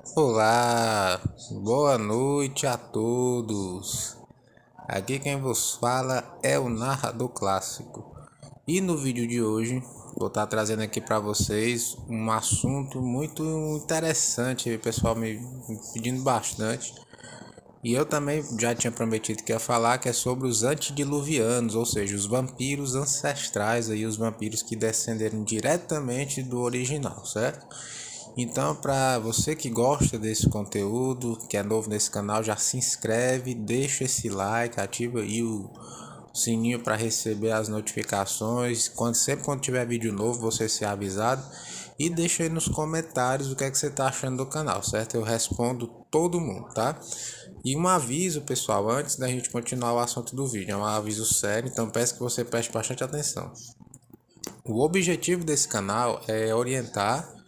Olá, boa noite a todos. Aqui quem vos fala é o narrador clássico. E no vídeo de hoje vou estar trazendo aqui para vocês um assunto muito interessante, o pessoal me pedindo bastante. E eu também já tinha prometido que ia falar que é sobre os antediluvianos, ou seja, os vampiros ancestrais aí, os vampiros que descenderam diretamente do original, certo? Então, para você que gosta desse conteúdo, que é novo nesse canal, já se inscreve, deixa esse like, ativa aí o sininho para receber as notificações. Sempre quando tiver vídeo novo, você ser avisado. E deixa aí nos comentários o que é que você está achando do canal, certo? Eu respondo todo mundo, tá? E um aviso, pessoal, antes da gente continuar o assunto do vídeo, é um aviso sério, então peço que você preste bastante atenção. O objetivo desse canal é orientar,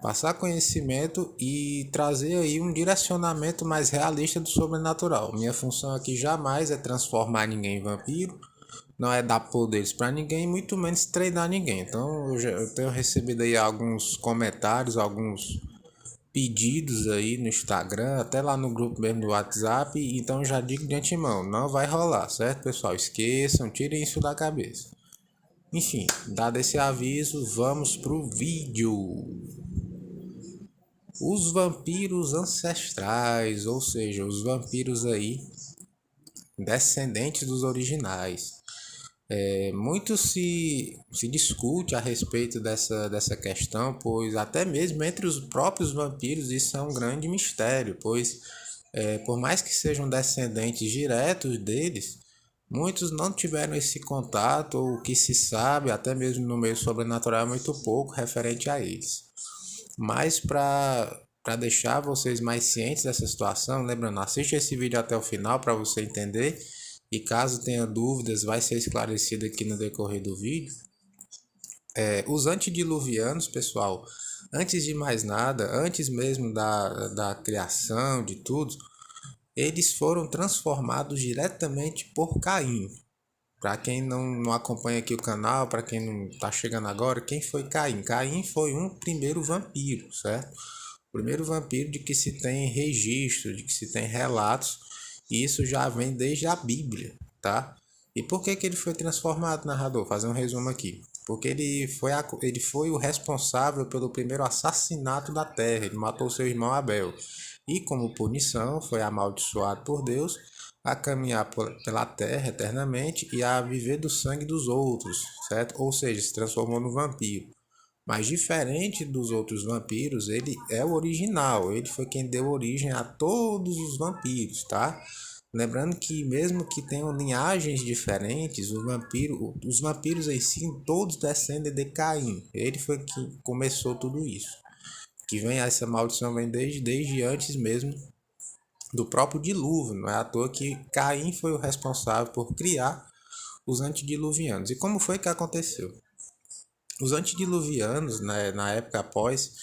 passar conhecimento e trazer aí um direcionamento mais realista do sobrenatural. Minha função aqui jamais é transformar ninguém em vampiro, não é dar poderes para ninguém, muito menos treinar ninguém. Então eu tenho recebido aí alguns comentários, alguns pedidos aí no Instagram, até lá no grupo mesmo do WhatsApp, então já digo de antemão, não vai rolar, certo, pessoal? Esqueçam, tirem isso da cabeça. Enfim, dado esse aviso, vamos pro vídeo. Os vampiros ancestrais, ou seja, os vampiros aí descendentes dos originais. Muito se discute a respeito dessa questão, pois até mesmo entre os próprios vampiros isso é um grande mistério, pois por mais que sejam descendentes diretos deles, muitos não tiveram esse contato, ou o que se sabe, até mesmo no meio sobrenatural, é muito pouco referente a eles. Mas para deixar vocês mais cientes dessa situação, lembrando, assiste esse vídeo até o final para você entender. E caso tenha dúvidas, vai ser esclarecido aqui no decorrer do vídeo. Os antediluvianos, pessoal, antes de mais nada, antes mesmo da criação de tudo, eles foram transformados diretamente por Caim. Para quem não acompanha aqui o canal, para quem não está chegando agora, quem foi Caim? Caim foi um primeiro vampiro, certo? O primeiro vampiro de que se tem registro, de que se tem relatos, e isso já vem desde a Bíblia, tá? E por que ele foi transformado, narrador? Vou fazer um resumo aqui. Porque ele foi o responsável pelo primeiro assassinato da terra. Ele matou seu irmão Abel. E como punição, foi amaldiçoado por Deus a caminhar pela terra eternamente e a viver do sangue dos outros, certo? Ou seja, se transformou no vampiro. Mas diferente dos outros vampiros, ele é o original. Ele foi quem deu origem a todos os vampiros, tá? Lembrando que mesmo que tenham linhagens diferentes, os vampiros em si todos descendem de Caim. Ele foi quem começou tudo isso. Que vem essa maldição vem desde antes mesmo do próprio dilúvio. Não é à toa que Caim foi o responsável por criar os antediluvianos. E como foi que aconteceu? Os antediluvianos, né, na época após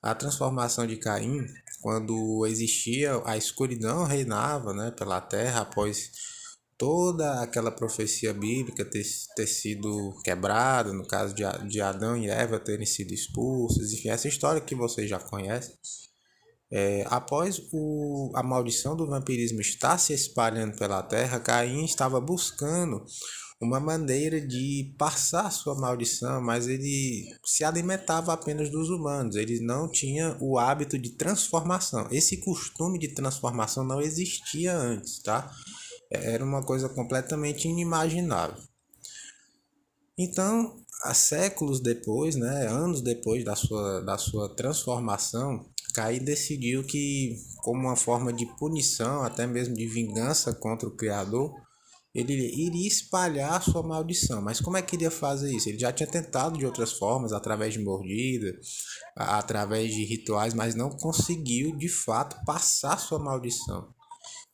a transformação de Caim, quando existia a escuridão reinava, né, pela terra após toda aquela profecia bíblica ter sido quebrada, no caso de Adão e Eva terem sido expulsos, enfim, essa história que vocês já conhecem. Após a maldição do vampirismo estar se espalhando pela terra, Caim estava buscando uma maneira de passar sua maldição, mas ele se alimentava apenas dos humanos, ele não tinha o hábito de transformação. Esse costume de transformação não existia antes, tá? Era uma coisa completamente inimaginável. Então, há séculos depois, né, anos depois da sua transformação, Caim decidiu que, como uma forma de punição, até mesmo de vingança contra o Criador, ele iria espalhar sua maldição. Mas como é que iria fazer isso? Ele já tinha tentado de outras formas, através de mordida, através de rituais, mas não conseguiu de fato passar sua maldição.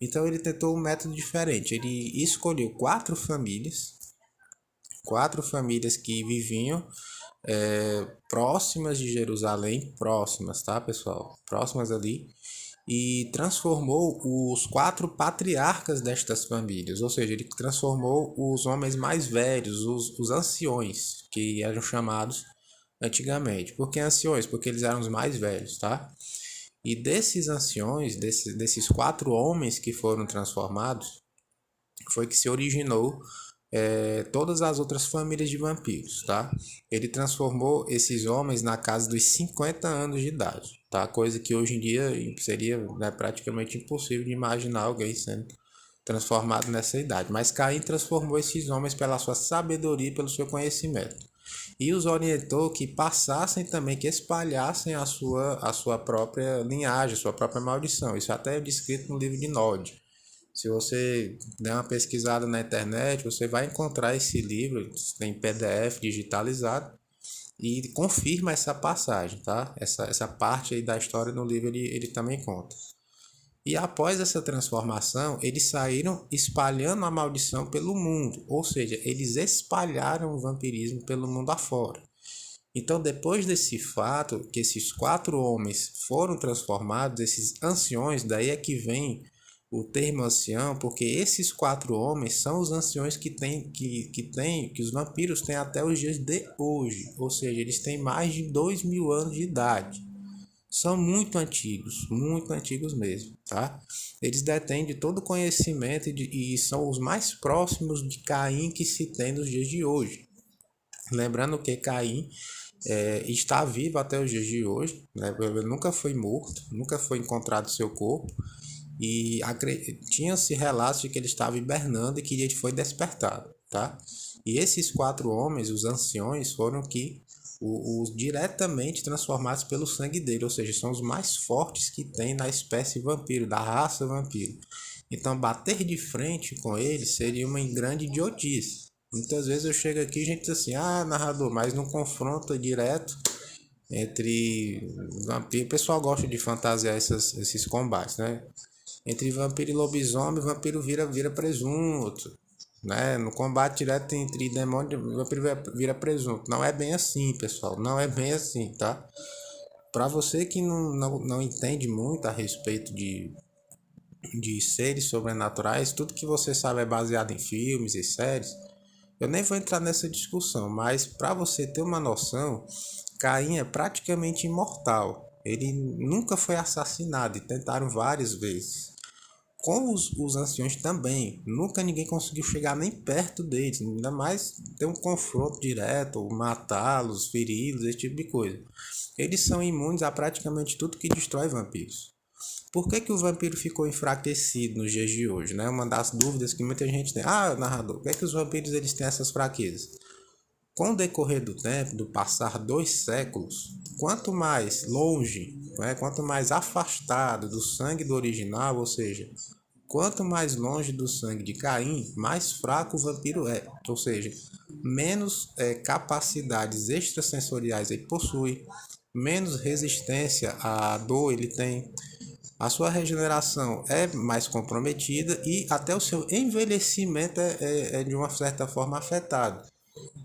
Então ele tentou um método diferente. Ele escolheu quatro famílias que viviam próximas de Jerusalém, próximas, tá, pessoal? Próximas ali, e transformou os quatro patriarcas destas famílias, ou seja, ele transformou os homens mais velhos, os anciões, que eram chamados antigamente. Por que anciões? Porque eles eram os mais velhos, tá? E desses anciões, desses 4 homens que foram transformados, foi que se originou todas as outras famílias de vampiros, tá? Ele transformou esses homens na casa dos 50 anos de idade, tá? Coisa que hoje em dia seria, né, praticamente impossível de imaginar alguém sendo transformado nessa idade. Mas Caim transformou esses homens pela sua sabedoria e pelo seu conhecimento. E os orientou que passassem também, que espalhassem a sua própria linhagem, a sua própria maldição. Isso até é descrito no livro de Nod. Se você der uma pesquisada na internet, você vai encontrar esse livro, tem PDF digitalizado, e confirma essa passagem, tá? Essa parte aí da história no livro ele também conta. E após essa transformação, eles saíram espalhando a maldição pelo mundo, ou seja, eles espalharam o vampirismo pelo mundo afora. Então, depois desse fato, que esses 4 homens foram transformados, esses anciões, daí é que vem o termo ancião, porque esses 4 homens são os anciões que os vampiros têm até os dias de hoje, ou seja, eles têm mais de 2.000 anos de idade. São muito antigos mesmo, tá? Eles detêm de todo o conhecimento e são os mais próximos de Caim que se tem nos dias de hoje. Lembrando que Caim está vivo até os dias de hoje, né? Ele nunca foi morto, nunca foi encontrado seu corpo, e tinha-se relatos de que ele estava hibernando e que ele foi despertado, tá? E esses 4 homens, os anciões, foram que os diretamente transformados pelo sangue dele, ou seja, são os mais fortes que tem na espécie vampiro, da raça vampiro. Então, bater de frente com eles seria uma grande idiotice. Muitas vezes eu chego aqui e a gente diz assim, narrador, mas não confronta direto entre vampiro. O pessoal gosta de fantasiar esses combates, né? Entre vampiro e lobisomem, o vampiro vira presunto, né? No combate direto entre demônio, o vampiro vira presunto. Não é bem assim, pessoal. Não é bem assim, tá? Para você que não entende muito a respeito de seres sobrenaturais, tudo que você sabe é baseado em filmes e séries. Eu nem vou entrar nessa discussão, mas para você ter uma noção, Caim é praticamente imortal. Ele nunca foi assassinado e tentaram várias vezes. Com os anciões também, nunca ninguém conseguiu chegar nem perto deles, ainda mais ter um confronto direto, matá-los, feri-los, esse tipo de coisa. Eles são imunes a praticamente tudo que destrói vampiros. Por que o vampiro ficou enfraquecido nos dias de hoje, né? Uma das dúvidas que muita gente tem. Narrador, por que os vampiros eles têm essas fraquezas? Com o decorrer do tempo, do passar 2 séculos, quanto mais longe, né, quanto mais afastado do sangue do original, ou seja, quanto mais longe do sangue de Caim, mais fraco o vampiro é. Ou seja, menos capacidades extrasensoriais ele possui, menos resistência à dor ele tem, a sua regeneração é mais comprometida e até o seu envelhecimento é de uma certa forma afetado.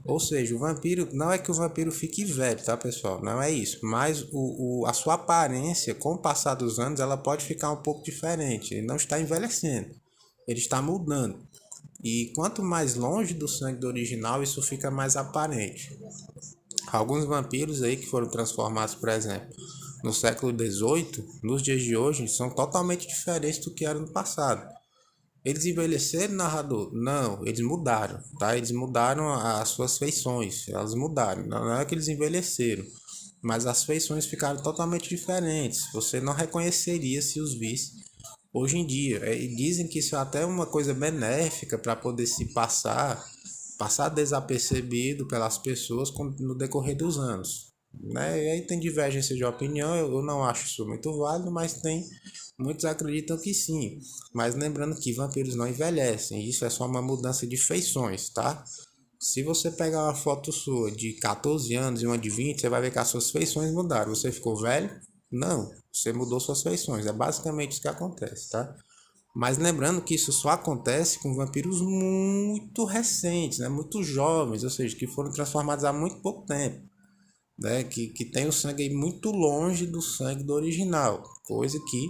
Ou seja, o vampiro, não é que o vampiro fique velho, tá, pessoal? Não é isso. Mas a sua aparência, com o passar dos anos, ela pode ficar um pouco diferente. Ele não está envelhecendo, ele está mudando. E quanto mais longe do sangue do original, isso fica mais aparente. Alguns vampiros aí que foram transformados, por exemplo, no século XVIII, nos dias de hoje, são totalmente diferentes do que eram no passado. Eles envelheceram, narrador? Não, eles mudaram, tá? Eles mudaram as suas feições, elas mudaram. Não é que eles envelheceram, mas as feições ficaram totalmente diferentes. Você não reconheceria se os visse hoje em dia. E dizem que isso é até uma coisa benéfica para poder se passar desapercebido pelas pessoas no decorrer dos anos, né? E aí tem divergência de opinião, eu não acho isso muito válido, mas tem muitos acreditam que sim. Mas lembrando que vampiros não envelhecem, isso é só uma mudança de feições, tá? Se você pegar uma foto sua de 14 anos e uma de 20, você vai ver que as suas feições mudaram. Você ficou velho? Não, você mudou suas feições. É basicamente isso que acontece, tá? Mas lembrando que isso só acontece com vampiros muito recentes, né? Muito jovens, ou seja, que foram transformados há muito pouco tempo, né? Que tem o sangue aí muito longe do sangue do original, coisa que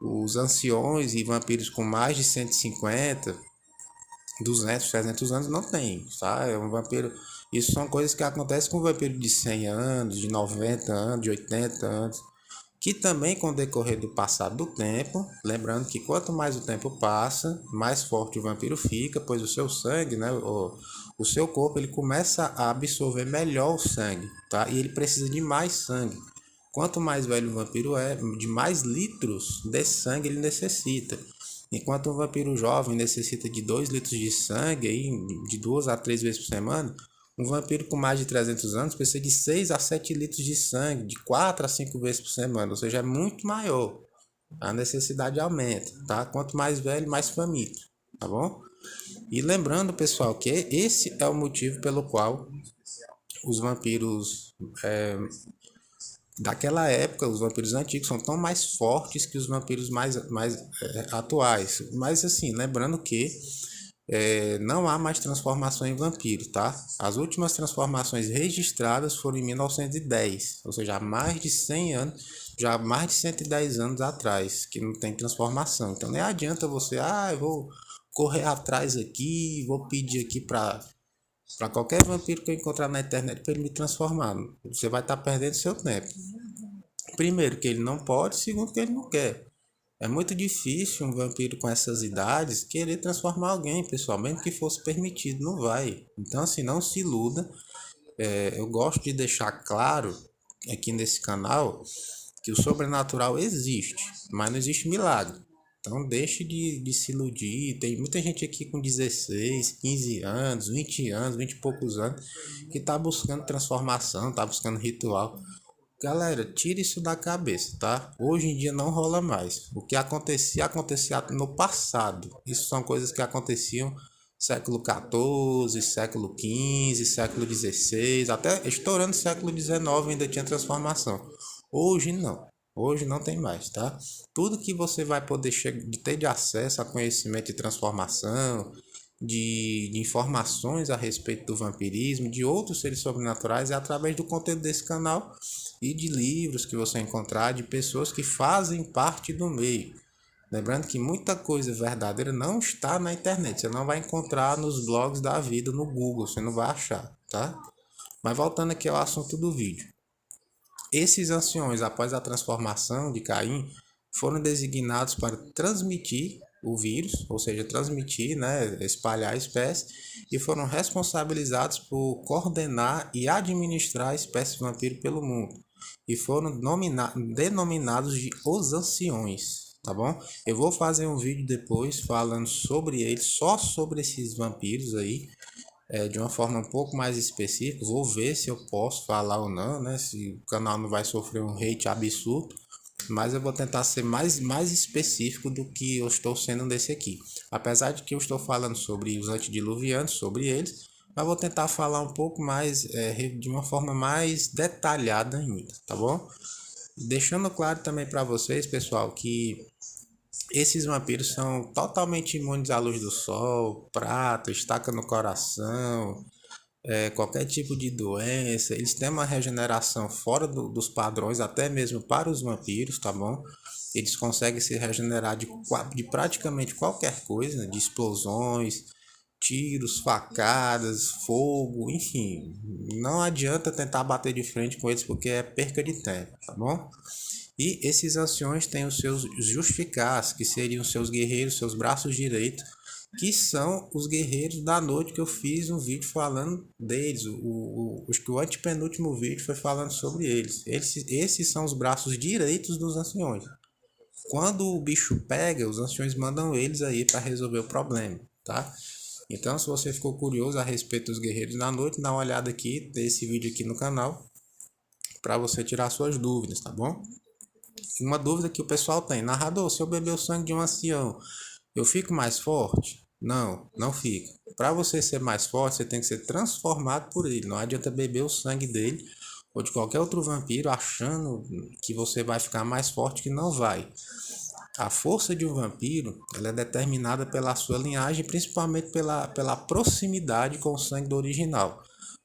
os anciões e vampiros com mais de 150, 200, 300 anos não tem, tá? É um vampiro. Isso são coisas que acontecem com um vampiro de 100 anos, de 90 anos, de 80 anos. que também com o decorrer do passar do tempo, lembrando que quanto mais o tempo passa, mais forte o vampiro fica, pois o seu sangue, né, o seu corpo, ele começa a absorver melhor o sangue, tá? E ele precisa de mais sangue. Quanto mais velho o vampiro é, de mais litros de sangue ele necessita. Enquanto um vampiro jovem necessita de 2 litros de sangue, aí, de 2 a 3 vezes por semana, um vampiro com mais de 300 anos precisa de 6 a 7 litros de sangue, de 4 a 5 vezes por semana, ou seja, é muito maior. A necessidade aumenta, tá? Quanto mais velho, mais faminto, tá bom? E lembrando, pessoal, que esse é o motivo pelo qual os vampiros daquela época, os vampiros antigos são tão mais fortes que os vampiros mais atuais. Mas assim, lembrando que não há mais transformação em vampiro, tá? As últimas transformações registradas foram em 1910, ou seja, há mais de 100 anos, já há mais de 110 anos atrás, que não tem transformação. Então nem adianta você, eu vou correr atrás aqui, vou pedir aqui para qualquer vampiro que eu encontrar na internet para ele me transformar. Você vai estar perdendo seu tempo. Primeiro, que ele não pode, segundo, que ele não quer. É muito difícil um vampiro com essas idades querer transformar alguém, pessoal, mesmo que fosse permitido, não vai. Então, assim, não se iluda. Eu gosto de deixar claro aqui nesse canal que o sobrenatural existe, mas não existe milagre. Então, deixe de se iludir. Tem muita gente aqui com 16, 15 anos, 20 anos, 20 e poucos anos, que está buscando transformação, está buscando ritual. Galera, tira isso da cabeça, tá? Hoje em dia não rola mais. O que acontecia, acontecia no passado. Isso são coisas que aconteciam século XIV, século XV, século XVI, até estourando século XIX ainda tinha transformação. Hoje não. Hoje não tem mais, tá? Tudo que você vai poder ter de acesso a conhecimento de transformação, de informações a respeito do vampirismo, de outros seres sobrenaturais, é através do conteúdo desse canal e de livros que você encontrar, de pessoas que fazem parte do meio. Lembrando que muita coisa verdadeira não está na internet, você não vai encontrar nos blogs da vida, no Google, você não vai achar, tá? Mas voltando aqui ao assunto do vídeo. Esses anciões, após a transformação de Caim, foram designados para transmitir o vírus, ou seja, transmitir, né, espalhar a espécie, e foram responsabilizados por coordenar e administrar a espécie vampiro pelo mundo. E foram denominados de os anciões, tá bom? Eu vou fazer um vídeo depois falando sobre eles, só sobre esses vampiros aí, de uma forma um pouco mais específica. Vou ver se eu posso falar ou não, né? Se o canal não vai sofrer um hate absurdo, mas eu vou tentar ser mais específico do que eu estou sendo nesse aqui. Apesar de que eu estou falando sobre os antediluvianos, sobre eles, mas vou tentar falar um pouco mais, de uma forma mais detalhada ainda, tá bom? Deixando claro também para vocês, pessoal, que esses vampiros são totalmente imunes à luz do sol, prata, estaca no coração, qualquer tipo de doença. Eles têm uma regeneração fora dos padrões, até mesmo para os vampiros, tá bom? Eles conseguem se regenerar de praticamente qualquer coisa, de explosões, tiros, facadas, fogo, enfim. Não adianta tentar bater de frente com eles porque é perca de tempo, tá bom? E esses anciões têm os seus justificás, que seriam seus guerreiros, seus braços direitos, que são os guerreiros da noite que eu fiz um vídeo falando deles. Acho que o antepenúltimo vídeo foi falando sobre eles. Esses são os braços direitos dos anciões. Quando o bicho pega, os anciões mandam eles aí para resolver o problema, tá? Então, se você ficou curioso a respeito dos guerreiros da noite, dá uma olhada aqui desse vídeo aqui no canal para você tirar suas dúvidas, tá bom? Uma dúvida que o pessoal tem: narrador, se eu beber o sangue de um ancião, eu fico mais forte? Não, não fica. Para você ser mais forte, você tem que ser transformado por ele. Não adianta beber o sangue dele ou de qualquer outro vampiro achando que você vai ficar mais forte, que não vai. A força de um vampiro, ela é determinada pela sua linhagem, principalmente pela proximidade com o sangue do original.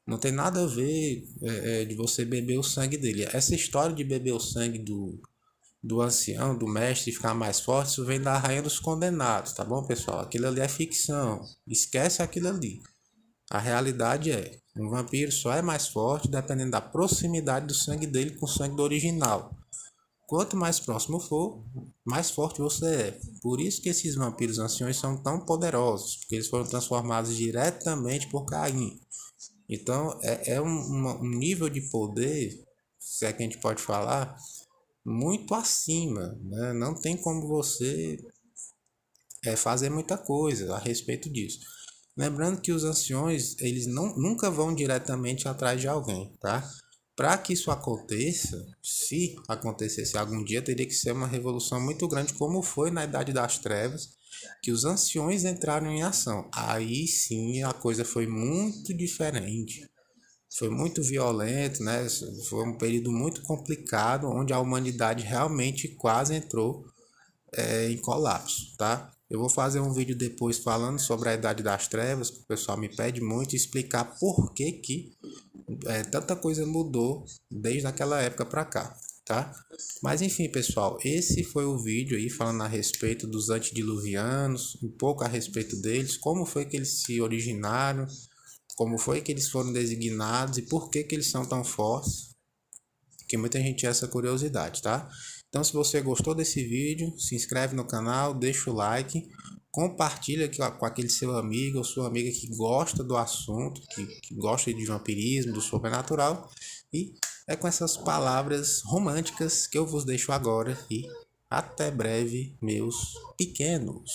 Não tem nada a ver de você beber o sangue dele. Essa história de beber o sangue do ancião, do mestre, ficar mais forte, isso vem da Rainha dos Condenados, tá bom, pessoal? Aquilo ali é ficção. Esquece aquilo ali. A realidade é, um vampiro só é mais forte dependendo da proximidade do sangue dele com o sangue do original. Quanto mais próximo for, mais forte você é. Por isso que esses vampiros anciões são tão poderosos, porque eles foram transformados diretamente por Caim. Então é um nível de poder, se é que a gente pode falar, muito acima, né? Não tem como você fazer muita coisa a respeito disso. Lembrando que os anciões, eles nunca vão diretamente atrás de alguém, tá? Para que isso aconteça, se acontecesse algum dia, teria que ser uma revolução muito grande, como foi na Idade das Trevas, que os anciões entraram em ação. Aí sim a coisa foi muito diferente. Foi muito violento, né? Foi um período muito complicado, onde a humanidade realmente quase entrou em colapso, tá? Eu vou fazer um vídeo depois falando sobre a Idade das Trevas, que o pessoal me pede muito, e explicar por que tanta coisa mudou desde aquela época para cá, tá? Mas enfim, pessoal, esse foi o vídeo aí falando a respeito dos antediluvianos, um pouco a respeito deles, como foi que eles se originaram, como foi que eles foram designados e por que que eles são tão fortes, que muita gente tinha essa curiosidade, tá? Então, se você gostou desse vídeo, se inscreve no canal, deixa o like, compartilha com aquele seu amigo ou sua amiga que gosta do assunto, que gosta de vampirismo, do sobrenatural. E é com essas palavras românticas que eu vos deixo agora e até breve, meus pequenos.